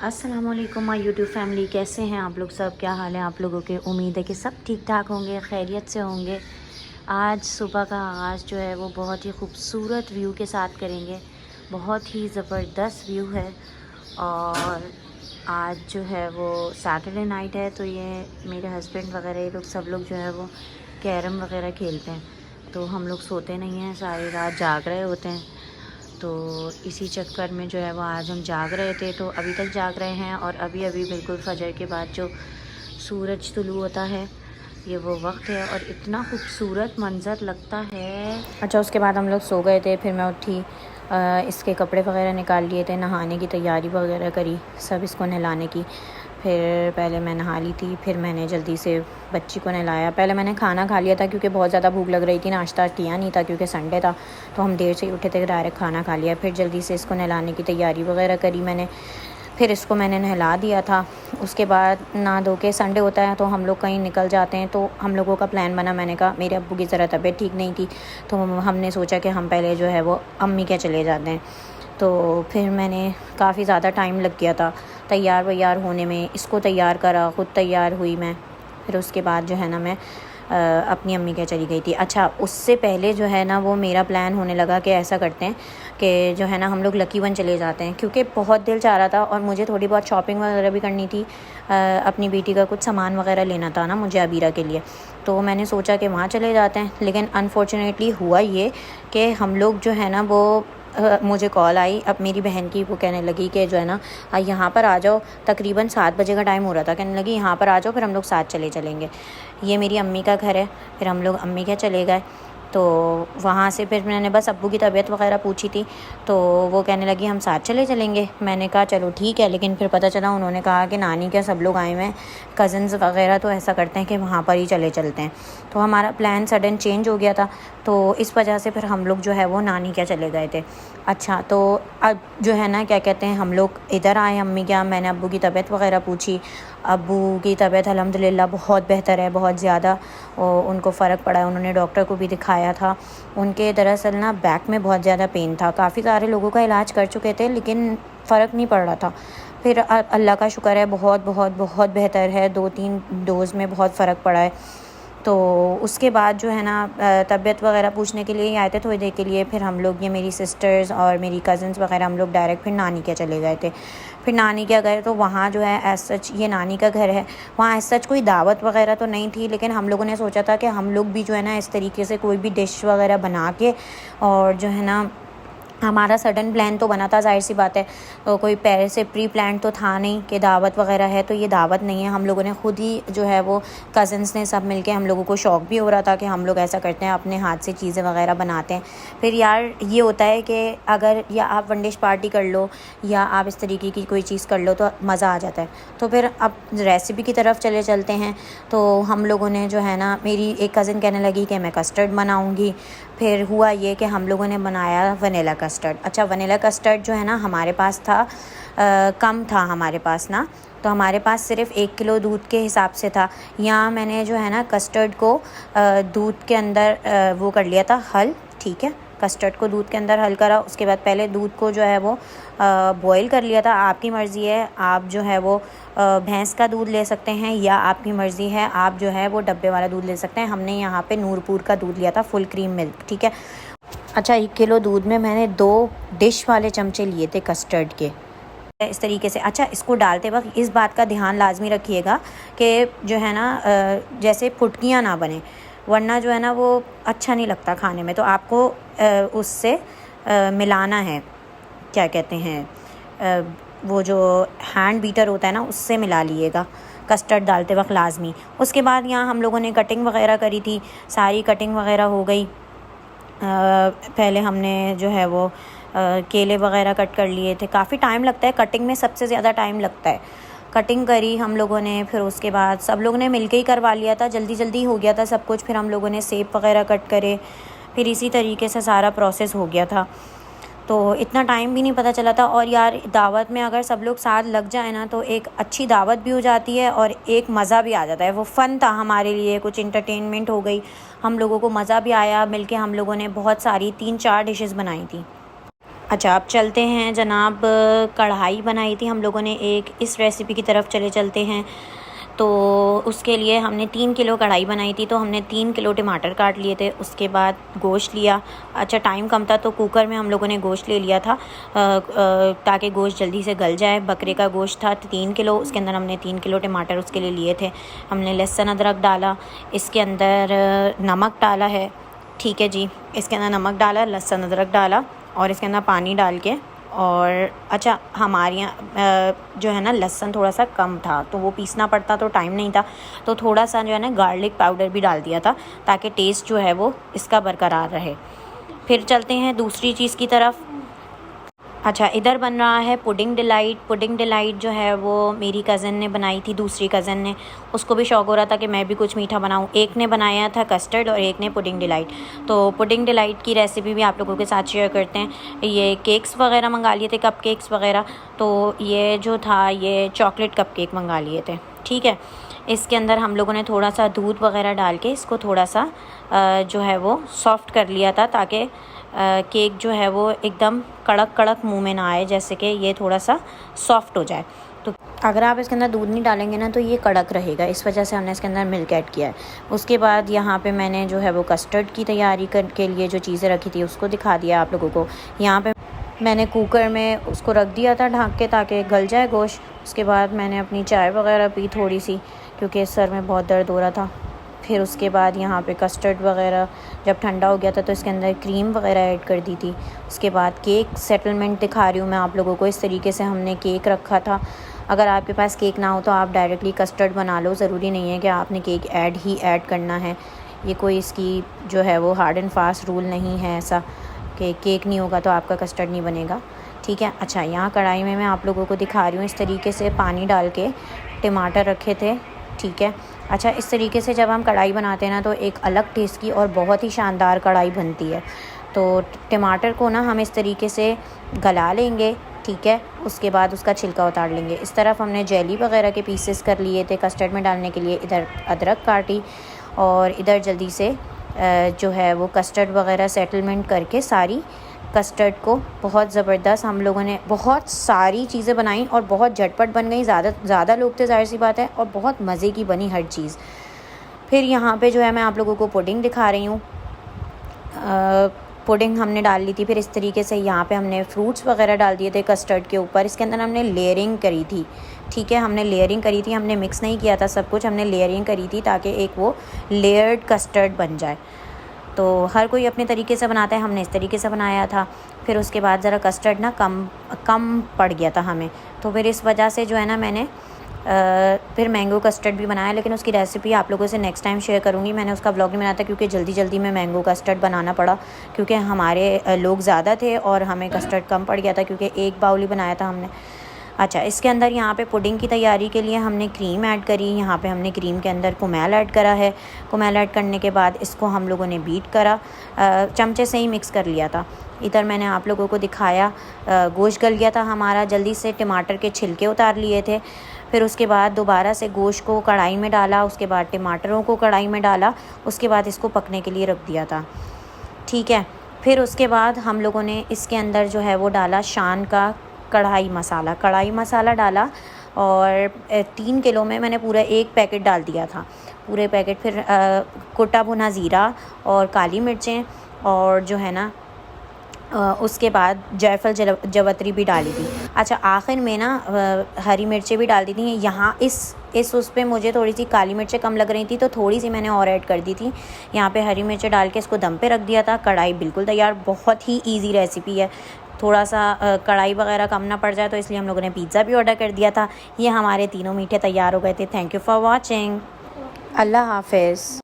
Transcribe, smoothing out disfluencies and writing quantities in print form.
अस्सलाम वालेकुम my YouTube family, कैसे हैं आप लोग सब? क्या हाल है आप लोगों के? उम्मीद है कि सब ठीक ठाक होंगे, खैरियत से होंगे। आज सुबह का आगाज़ जो है वो बहुत ही खूबसूरत व्यू के साथ करेंगे। बहुत ही ज़बरदस्त व्यू है। और आज जो है वो सैटरडे नाइट है, तो ये मेरे हस्बैंड वगैरह ये लोग सब लोग जो है वो कैरम वगैरह खेलते हैं। तो हम लोग सोते नहीं हैं, सारी रात जाग रहे होते हैं। तो इसी चक्कर में जो है वो आज हम जाग रहे थे, तो अभी तक जाग रहे हैं। और अभी अभी बिल्कुल फजर के बाद जो सूरज तुलू होता है, ये वो वक्त है और इतना खूबसूरत मंज़र लगता है। अच्छा, उसके बाद हम लोग सो गए थे, फिर मैं उठी, इसके कपड़े वगैरह निकाल लिए थे, नहाने की तैयारी वगैरह करी, सब इसको नहलाने की। फिर पहले मैं नहा ली थी, फिर मैंने जल्दी से बच्ची को नहलाया। पहले मैंने खाना खा लिया था क्योंकि बहुत ज़्यादा भूख लग रही थी, नाश्ता किया नहीं था क्योंकि संडे था, तो हम देर से ही उठे थे, डायरेक्ट खाना खा लिया। फिर जल्दी से इसको नहलाने की तैयारी वगैरह करी मैंने, फिर इसको मैंने नहला दिया था। उसके बाद नहा धो के, संडे होता है तो हम लोग कहीं निकल जाते हैं, तो हम लोगों का प्लान बना, मैंने कहा मेरे अब्बू की ज़रा तबीयत ठीक नहीं थी, तो हमने सोचा कि हम पहले जो है वो अम्मी के चले जाते हैं। तो फिर मैंने काफ़ी ज़्यादा टाइम लग गया था तैयार वैयार होने में, इसको तैयार करा, ख़ुद तैयार हुई मैं। फिर उसके बाद जो है ना मैं अपनी अम्मी के चली गई थी। अच्छा, उससे पहले जो है ना वो मेरा प्लान होने लगा कि ऐसा करते हैं कि जो है ना हम लोग लकी वन चले जाते हैं, क्योंकि बहुत दिल चाह रहा था और मुझे थोड़ी बहुत शॉपिंग वगैरह भी करनी थी। अपनी बेटी का कुछ सामान वगैरह लेना था ना मुझे, अबीरा के लिए, तो मैंने सोचा कि वहाँ चले जाते हैं। लेकिन अनफॉर्चुनेटली हुआ ये कि हम लोग जो है ना वो मुझे कॉल आई अब मेरी बहन की, वो कहने लगी कि जो है ना यहाँ पर आ जाओ, तकरीबन 7 बजे का टाइम हो रहा था, कहने लगी यहाँ पर आ जाओ, फिर हम लोग साथ चलेंगे। ये मेरी अम्मी का घर है। फिर हम लोग अम्मी के चले गए। तो वहाँ से फिर मैंने बस अब्बू की तबीयत वगैरह पूछी थी, तो वो कहने लगी हम साथ चलेंगे। मैंने कहा चलो ठीक है, लेकिन फिर पता चला उन्होंने कहा कि नानी के सब लोग आए हुए हैं, कज़न्स वगैरह, तो ऐसा करते हैं कि वहाँ पर ही चलते हैं। तो हमारा प्लान सडन चेंज हो गया था, तो इस वजह से फिर हम लोग जो है वो नानी के चले गए थे। अच्छा, तो अब जो है ना क्या कहते हैं, हम लोग इधर आए अम्मी के यहाँ, मैंने अब्बू की तबीयत वगैरह पूछी। अब्बू की तबीयत अल्हम्दुलिल्लाह बहुत बेहतर है, बहुत ज़्यादा उनको फ़र्क पड़ा है। उन्होंने डॉक्टर को भी दिखाया था। उनके दरअसल ना बैक में बहुत ज़्यादा पेन था, काफ़ी सारे लोगों का इलाज कर चुके थे लेकिन फ़र्क नहीं पड़ रहा था। फिर अल्लाह का शुक्र है, बहुत बहुत बहुत बेहतर है, 2-3 डोज़ में बहुत फ़र्क पड़ा है। तो उसके बाद जो है ना तबीयत वगैरह पूछने के लिए ही आए थे थोड़ी देर के लिए। फिर हम लोग, ये मेरी सिस्टर्स और मेरी कज़न्स वगैरह, हम लोग डायरेक्ट फिर नानी के चले गए थे। फिर नानी के गए तो वहाँ जो है एज सच, ये नानी का घर है, वहाँ एज सच कोई दावत वगैरह तो नहीं थी, लेकिन हम लोगों ने सोचा था कि हम लोग भी जो है ना इस तरीके से कोई भी डिश वगैरह बना के, और जो है ना हमारा सडन प्लान तो बना था, ज़ाहिर सी बात है, तो कोई पहले से प्री प्लान तो था नहीं कि दावत वगैरह है। तो ये दावत नहीं है, हम लोगों ने खुद ही जो है वो कज़न्स ने सब मिलके, हम लोगों को शौक़ भी हो रहा था कि हम लोग ऐसा करते हैं, अपने हाथ से चीज़ें वगैरह बनाते हैं। फिर यार ये होता है कि अगर या आप वन डिश पार्टी कर लो या आप इस तरीके की कोई चीज़ कर लो तो मज़ा आ जाता है। तो फिर अब रेसिपी की तरफ चलते हैं। तो हम लोगों ने जो है ना, मेरी एक कज़न कहने लगी कि मैं कस्टर्ड बनाऊँगी। फिर हुआ ये कि हम लोगों ने बनाया वनीला कस्टर्ड। अच्छा, वनीला कस्टर्ड जो है ना हमारे पास था, कम था हमारे पास ना, तो हमारे पास सिर्फ़ 1 किलो दूध के हिसाब से था। यहाँ मैंने जो है ना कस्टर्ड को दूध के अंदर वो कर लिया था हल, ठीक है, कस्टर्ड को दूध के अंदर हल करा। उसके बाद पहले दूध को जो है वो बॉईल कर लिया था। आपकी मर्ज़ी है, आप जो है वो भैंस का दूध ले सकते हैं, या आपकी मर्ज़ी है आप जो है वो डब्बे वाला दूध ले सकते हैं। हमने यहाँ पे नूरपुर का दूध लिया था, फुल क्रीम मिल्क, ठीक है। अच्छा, 1 किलो दूध में मैंने 2 डिश वाले चमचे लिए थे कस्टर्ड के, इस तरीके से। अच्छा, इसको डालते वक्त इस बात का ध्यान लाजमी रखिएगा कि जो है ना जैसे फुटकियाँ ना बने, वरना जो है ना वो अच्छा नहीं लगता खाने में। तो आपको उससे मिलाना है, क्या कहते हैं, वो जो हैंड बीटर होता है ना, उससे मिला लिएगा कस्टर्ड डालते वक्त लाजमी। उसके बाद यहाँ हम लोगों ने कटिंग वगैरह करी थी, सारी कटिंग वगैरह हो गई। पहले हमने जो है वो केले वगैरह कट कर लिए थे। काफ़ी टाइम लगता है कटिंग में, सबसे ज़्यादा टाइम लगता है। कटिंग करी हम लोगों ने, फिर उसके बाद सब लोगों ने मिलके ही करवा लिया था, जल्दी जल्दी हो गया था सब कुछ। फिर हम लोगों ने सेब वगैरह कट करे, फिर इसी तरीके से सारा प्रोसेस हो गया था, तो इतना टाइम भी नहीं पता चला था। और यार दावत में अगर सब लोग साथ लग जाए ना तो एक अच्छी दावत भी हो जाती है और एक मज़ा भी आ जाता है। वो फ़न था हमारे लिए, कुछ इंटरटेनमेंट हो गई, हम लोगों को मज़ा भी आया। मिलके हम लोगों ने बहुत सारी 3-4 डिशेस बनाई थी। अच्छा, अब चलते हैं जनाब, कढ़ाई बनाई थी हम लोगों ने एक, इस रेसिपी की तरफ चलते हैं। तो उसके लिए हमने 3 किलो कढ़ाई बनाई थी, तो हमने 3 किलो टमाटर काट लिए थे। उसके बाद गोश्त लिया। अच्छा, टाइम कम था तो कुकर में हम लोगों ने गोश्त ले लिया था ताकि गोश्त जल्दी से गल जाए। बकरे का गोश्त था 3 किलो, उसके अंदर हमने 3 किलो टमाटर उसके लिए लिए थे। हमने लहसुन अदरक डाला, इसके अंदर नमक डाला है, ठीक है जी। इसके अंदर नमक डाला, लहसुन अदरक डाला और इसके अंदर पानी डाल के। और अच्छा, हमारे यहाँ जो है ना लहसुन थोड़ा सा कम था तो वो पीसना पड़ता, तो टाइम नहीं था, तो थोड़ा सा जो है ना गार्लिक पाउडर भी डाल दिया था ताकि टेस्ट जो है वो इसका बरकरार रहे। फिर चलते हैं दूसरी चीज़ की तरफ। अच्छा, इधर बन रहा है पुडिंग डिलाइट। पुडिंग डिलाइट जो है वो मेरी कज़न ने बनाई थी, दूसरी कज़न ने। उसको भी शौक़ हो रहा था कि मैं भी कुछ मीठा बनाऊं। एक ने बनाया था कस्टर्ड और एक ने पुडिंग डिलाइट। तो पुडिंग डिलाइट की रेसिपी भी आप लोगों के साथ शेयर करते हैं। ये केक्स वगैरह मंगा लिए थे, कप केक्स वगैरह। तो ये जो था ये चॉकलेट कप केक मंगा लिए थे, ठीक है। इसके अंदर हम लोगों ने थोड़ा सा दूध वगैरह डाल के इसको थोड़ा सा जो है वो सॉफ़्ट कर लिया था ताकि केक जो है वो एकदम कड़क कड़क मुंह में ना आए, जैसे कि ये थोड़ा सा सॉफ़्ट हो जाए। तो अगर आप इसके अंदर दूध नहीं डालेंगे ना तो ये कड़क रहेगा, इस वजह से हमने इसके अंदर मिल्क ऐड किया है। उसके बाद यहाँ पे मैंने जो है वो कस्टर्ड की तैयारी के लिए जो चीज़ें रखी थी उसको दिखा दिया आप लोगों को। यहाँ पे मैंने कुकर में उसको रख दिया था ढक के ताकि गल जाए गोश्त। उसके बाद मैंने अपनी चाय वगैरह पी थोड़ी सी, क्योंकि सर में बहुत दर्द हो रहा था। फिर उसके बाद यहाँ पे कस्टर्ड वगैरह जब ठंडा हो गया था तो इसके अंदर क्रीम वगैरह ऐड कर दी थी। उसके बाद केक सेटलमेंट दिखा रही हूँ मैं आप लोगों को। इस तरीके से हमने केक रखा था। अगर आपके पास केक ना हो तो आप डायरेक्टली कस्टर्ड बना लो, ज़रूरी नहीं है कि आपने केक ऐड करना है। ये कोई इसकी जो है वो हार्ड एंड फास्ट रूल नहीं है ऐसा कि केक नहीं होगा तो आपका कस्टर्ड नहीं बनेगा, ठीक है। अच्छा, यहाँ कढ़ाई में मैं आप लोगों को दिखा रही हूँ इस तरीके से पानी डाल के टमाटर रखे थे, ठीक है। अच्छा, इस तरीके से जब हम कढ़ाई बनाते हैं ना तो एक अलग टेस्ट की और बहुत ही शानदार कढ़ाई बनती है। तो टमाटर को ना हम इस तरीके से गला लेंगे, ठीक है। उसके बाद उसका छिलका उतार लेंगे। इस तरफ हमने जेली वगैरह के पीसेस कर लिए थे कस्टर्ड में डालने के लिए। इधर अदरक काटी और इधर जल्दी से जो है वो कस्टर्ड वगैरह सेटलमेंट करके सारी कस्टर्ड को बहुत ज़बरदस्त हम लोगों ने बहुत सारी चीज़ें बनाई और बहुत झटपट बन गई। ज़्यादा लोग थे, ज़ाहिर सी बात है, और बहुत मज़े की बनी हर चीज़। फिर यहाँ पे जो है मैं आप लोगों को पुडिंग दिखा रही हूँ। पुडिंग हमने डाल ली थी। फिर इस तरीके से यहाँ पे हमने फ्रूट्स वगैरह डाल दिए थे कस्टर्ड के ऊपर। इसके अंदर हमने लेयरिंग करी थी, ठीक है। हमने लेयरिंग करी थी, हमने मिक्स नहीं किया था सब कुछ, हमने लेयरिंग करी थी ताकि एक वो लेयर्ड कस्टर्ड बन जाए। तो हर कोई अपने तरीके से बनाता है, हमने इस तरीके से बनाया था। फिर उसके बाद ज़रा कस्टर्ड ना कम पड़ गया था हमें, तो फिर इस वजह से जो है ना मैंने फिर मैंगो कस्टर्ड भी बनाया, लेकिन उसकी रेसिपी आप लोगों से नेक्स्ट टाइम शेयर करूँगी। मैंने उसका ब्लॉग नहीं बनाया था क्योंकि जल्दी में मैंगो कस्टर्ड बनाना पड़ा, क्योंकि हमारे लोग ज़्यादा थे और हमें कस्टर्ड कम पड़ गया था क्योंकि एक बाउल ही बनाया था हमने। अच्छा, इसके अंदर यहाँ पे पुडिंग की तैयारी के लिए हमने क्रीम ऐड करी। यहाँ पे हमने क्रीम के अंदर कुमेल ऐड करा है। कुमेल ऐड करने के बाद इसको हम लोगों ने बीट करा, चमचे से ही मिक्स कर लिया था। इधर मैंने आप लोगों को दिखाया गोश्त गल गया था हमारा, जल्दी से टमाटर के छिलके उतार लिए थे। फिर उसके बाद दोबारा से गोश्त को कढ़ाई में डाला, उसके बाद टमाटरों को कढ़ाई में डाला, उसके बाद इसको पकने के लिए रख दिया था, ठीक है। फिर उसके बाद हम लोगों ने इसके अंदर जो है वो डाला शान का कढ़ाई मसाला डाला और 3 किलो में मैंने पूरा 1 पैकेट डाल दिया था, पूरे पैकेट। फिर कुटा भुना ज़ीरा और काली मिर्चें और जो है ना उसके बाद जायफल जवतरी भी डाली थी। अच्छा, आखिर में ना हरी मिर्चें भी डाल दी थी। यहाँ इस उस पे मुझे थोड़ी सी काली मिर्चें कम लग रही थी तो थोड़ी सी मैंने और ऐड कर दी थी। यहाँ पे हरी मिर्चें डाल के इसको दम पे रख दिया था। कढ़ाई बिल्कुल तैयार, बहुत ही ईजी रेसिपी है। थोड़ा सा कढ़ाई वगैरह कम ना पड़ जाए तो इसलिए हम लोगों ने पिज़्ज़ा भी ऑर्डर कर दिया था। ये हमारे तीनों मीठे तैयार हो गए थे। Thank you for watching. अल्लाह हाफ़िज़।